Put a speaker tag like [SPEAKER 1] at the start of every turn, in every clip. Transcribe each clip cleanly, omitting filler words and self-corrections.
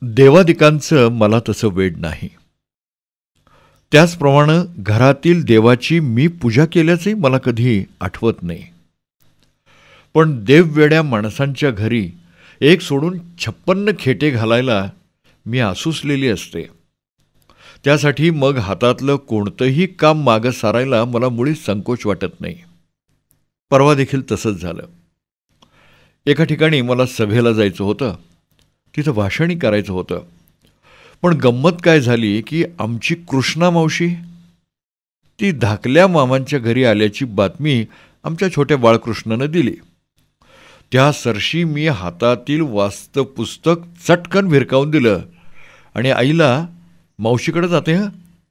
[SPEAKER 1] देवादिकांचं मला तसं वेड नाही. त्याचप्रमाणे घरातील देवाची मी पूजा केल्याचंही मला कधी आठवत नाही. पण देववेड्या माणसांच्या घरी एक सोडून 56 खेटे घालायला मी आसूसलेली असते. त्यासाठी मग हातातलं कोणतंही काम मागं सारायला मला मुळीच संकोच वाटत नाही. परवा देखील तसंच झालं. एका ठिकाणी मला सभेला जायचं होतं. तिथं भाषणी करायचं होतं. पण गंमत काय झाली की आमची कृष्णा मावशी ती धाकल्या मामांच्या घरी आल्याची बातमी आमच्या छोट्या बाळकृष्णानं दिली. त्या सरशी मी हातातील वाचतं पुस्तक चटकन भिरकावून दिलं आणि आईला मावशीकडे जाते हं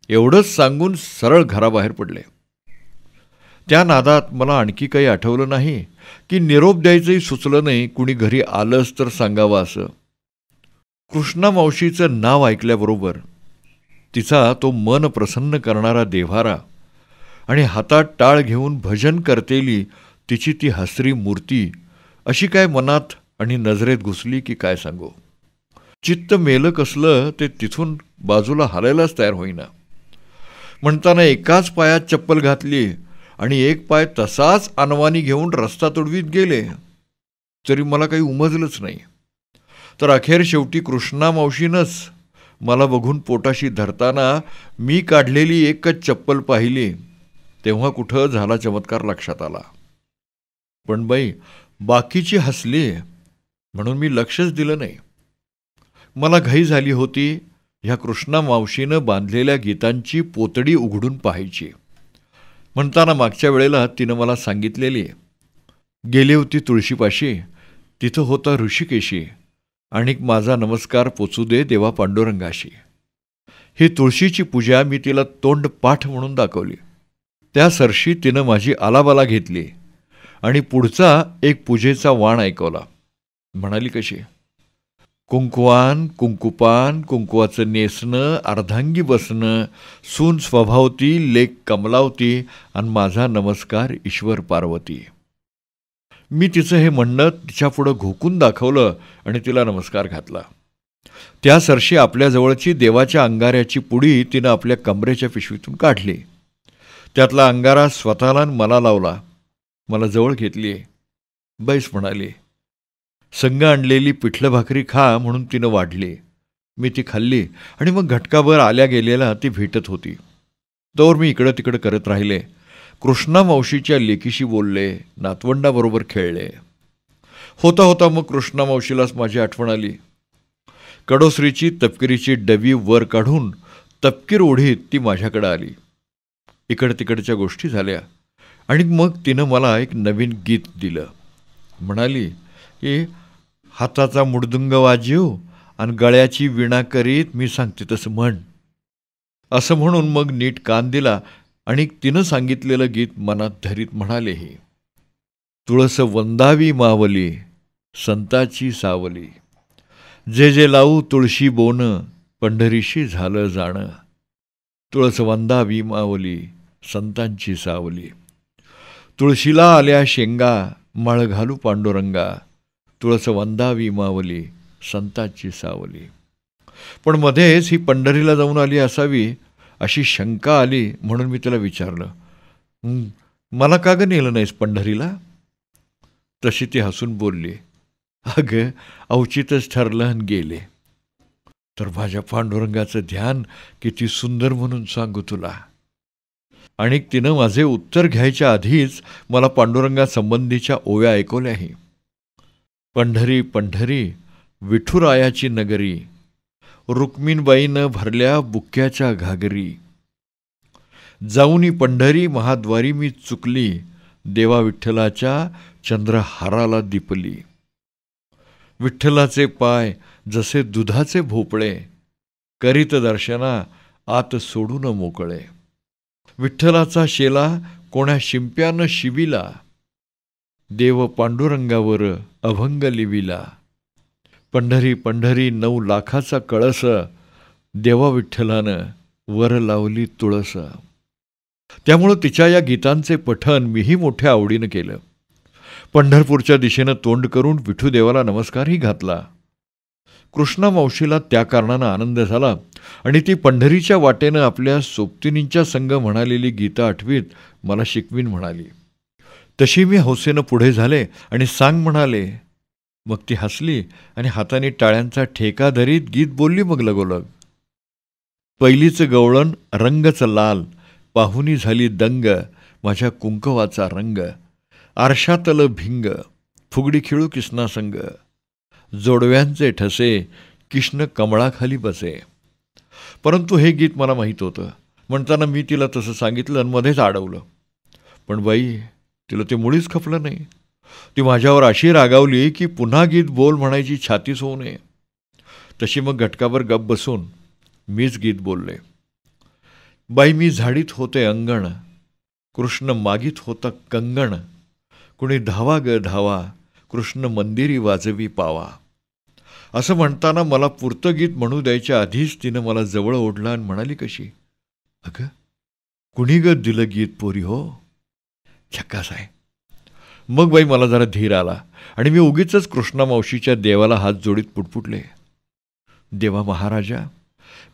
[SPEAKER 1] एवढंच सांगून सरळ घराबाहेर पडले. त्या नादात मला आणखी काही आठवलं नाही की निरोप द्यायचंही सुचलं नाही. कुणी घरी आलंच तर सांगावं असं. कृष्णा मावशीचं नाव ऐकल्याबरोबर तिचा तो मन प्रसन्न करणारा देव्हारा आणि हातात टाळ घेऊन भजन करतेली तिची ती हसरी मूर्ती अशी काय मनात आणि नजरेत घुसली की काय सांगू. चित्त मेलं कसलं ते तिथून बाजूला हालायलाच तयार होईना. म्हणताना एकाच पायात चप्पल घातली आणि एक पाय तसाच अनवानी घेऊन रस्ता तुडवीत गेले. तरी मला काही उमजलंच नाही. तर अखेर शेवटी कृष्णा मावशीनंच मला बघून पोटाशी धरताना मी काढलेली एकच चप्पल पाहिली. तेव्हा कुठं झाला चमत्कार लक्षात आला. पण बाई बाकीची हसली म्हणून मी लक्षच दिलं नाही. मला घाई झाली होती ह्या कृष्णा मावशीनं बांधलेल्या गीतांची पोतडी उघडून पाहायची. म्हणताना मागच्या वेळेला तिनं मला सांगितलेली गेली होती तुळशीपाशी. तिथं होता ऋषिकेशी आणि माझा नमस्कार पोचू दे देवा पांडुरंगाशी. ही तुळशीची पूजा मी तिला तोंड पाठ म्हणून दाखवली. त्या सरशी तिनं माझी आलाबाला घेतली आणि पुढचा एक पूजेचा वाण ऐकवला. म्हणाली कशी, कुंकुवान कुंकुपान कुंकुवाचं नेसणं अर्धांगी बसणं सून स्वभावती लेक कमलावती आणि माझा नमस्कार ईश्वर पार्वती. मी तिचं हे म्हणणं तिच्यापुढं घोकून दाखवलं आणि तिला नमस्कार घातला. त्या सरशी आपल्याजवळची देवाच्या अंगाऱ्याची पुडी तिनं आपल्या कमरेच्या पिशवीतून काढली. त्यातला अंगारा स्वतःला मला लावला. मला जवळ घेतली. बैस म्हणाली. संग आणलेली पिठलं भाकरी खा म्हणून तिनं वाढली. मी ती खाल्ली आणि मग घटकाभर आल्या गेलेला ती भेटत होती. तोवर मी इकडं तिकडं करत राहिले. कृष्णा मावशीच्या लेकीशी बोलले, नातवंडाबरोबर खेळले. होता होता मग कृष्णा मावशीलाच माझी आठवण आली. कडोसरीची तपकिरीची डबी वर काढून तपकीर ओढीत ती माझ्याकडे आली. इकड तिकडच्या गोष्टी झाल्या आणि मग तिनं मला एक नवीन गीत दिलं. म्हणाली की हाताचा मुडदुंग वाजीव आणि गळ्याची विणा करीत मी सांगते तसं म्हण. असं म्हणून मग नीट कान दिला आणि तिनं सांगितलेलं गीत मनात धरीत म्हणालेही, तुळस वंदावी मावली संताची सावली, जे जे लावू तुळशी बोन पंढरीशी झालं जाणं. तुळस वंदावी मावली संतांची सावली, तुळशीला आल्या शेंगा माळ घालू पांडुरंगा. तुळस वंदावी मावली संतांची सावली. पण मध्येच ही पंढरीला जाऊन आली असावी अशी शंका आली म्हणून मी तिला विचारलं, मला का ग नेलं नाहीस पंढरीला? तशी ती हसून बोलली, अगं अवचितच ठरलं आणि गेले. तर माझ्या पांडुरंगाचं ध्यान किती सुंदर म्हणून सांगू तुला. आणि तिनं माझे उत्तर घ्यायच्या आधीच मला पांडुरंगासंबंधीच्या ओव्या ऐकवल्याही. पंढरी पंढरी विठुरायाची नगरी, रुक्मिणबाईनं भरल्या बुक्क्याच्या घागरी. जाऊनी पंढरी महाद्वारी मी चुकली, देवा विठ्ठलाच्या चंद्रहाराला दिपली. विठ्ठलाचे पाय जसे दुधाचे भोपळे, करीत दर्शना आत सोडून मोकळे. विठ्ठलाचा शेला कोण्या शिंप्यानं शिविला, देव पांडुरंगावर अभंग लिविला. पंढरी पंढरी 9 लाखाचा कळस, देवा विठ्ठलानं वर लावली तुळस. त्यामुळं तिच्या या गीतांचे पठण मीही मोठ्या आवडीनं केलं. पंढरपूरच्या दिशेनं तोंड करून विठूदेवाला नमस्कारही घातला. कृष्णा मावशीला त्या कारणानं आनंद झाला आणि ती पंढरीच्या वाटेनं आपल्या सोबतिनींच्या संग म्हणालेली गीतं आठवीत मला शिकवीन म्हणाली. तशी मी हौसेनं पुढे झाले आणि सांग म्हणाले. मग ती हसली आणि हाताने टाळ्यांचा ठेका धरीत गीत बोलली मग लगोलग. पहिलीचं गवळण रंगच लाल, पाहुणी झाली दंग, माझ्या कुंकवाचा रंग, आरशातलं भिंग, फुगडी खेळू किसनासंग, जोडव्यांचे ठसे, किष्ण कमळाखाली बसे. परंतु हे गीत मला माहीत होतं. म्हणताना मी तिला तसं सांगितलं आणि मध्येच अडवलं. पण बाई, तिला ते मुळीच खपलं नाही. ती माझ्यावर अशी रागावली की पुन्हा गीत बोल म्हणायची छातीच होऊ नये. तशी मग घटकाभर गप बसून मीच गीत बोलले. बाई मी झाडीत होते अंगण, कृष्ण मागीत होता कंगण, कुणी धावा ग धावा, कृष्ण मंदिरी वाजवी पावा. असं म्हणताना मला पुरतं गीत म्हणू द्यायच्या आधीच तिनं मला जवळ ओढलं आणि म्हणाली कशी, अगं कुणी ग दिलं गीत पोरी हो. झक्कास आहे. मग बाई मला जरा धीर आला आणि मी उगीच कृष्णा मावशीच्या देवाला हात जोडीत पुटपुटले. देवा महाराजा,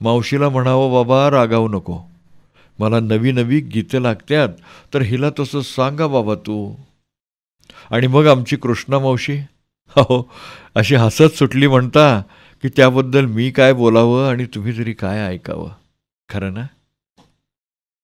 [SPEAKER 1] मावशीला म्हणावं बाबा रागावू नको. मला नवी नवी गीतं लागत्यात तर हिला तसं सांगा बाबा तू. आणि मग आमची कृष्णा मावशी हो अशी हसत सुटली म्हणता की त्याबद्दल मी काय बोलावं आणि तुम्ही तरी काय ऐकावं. खरं ना.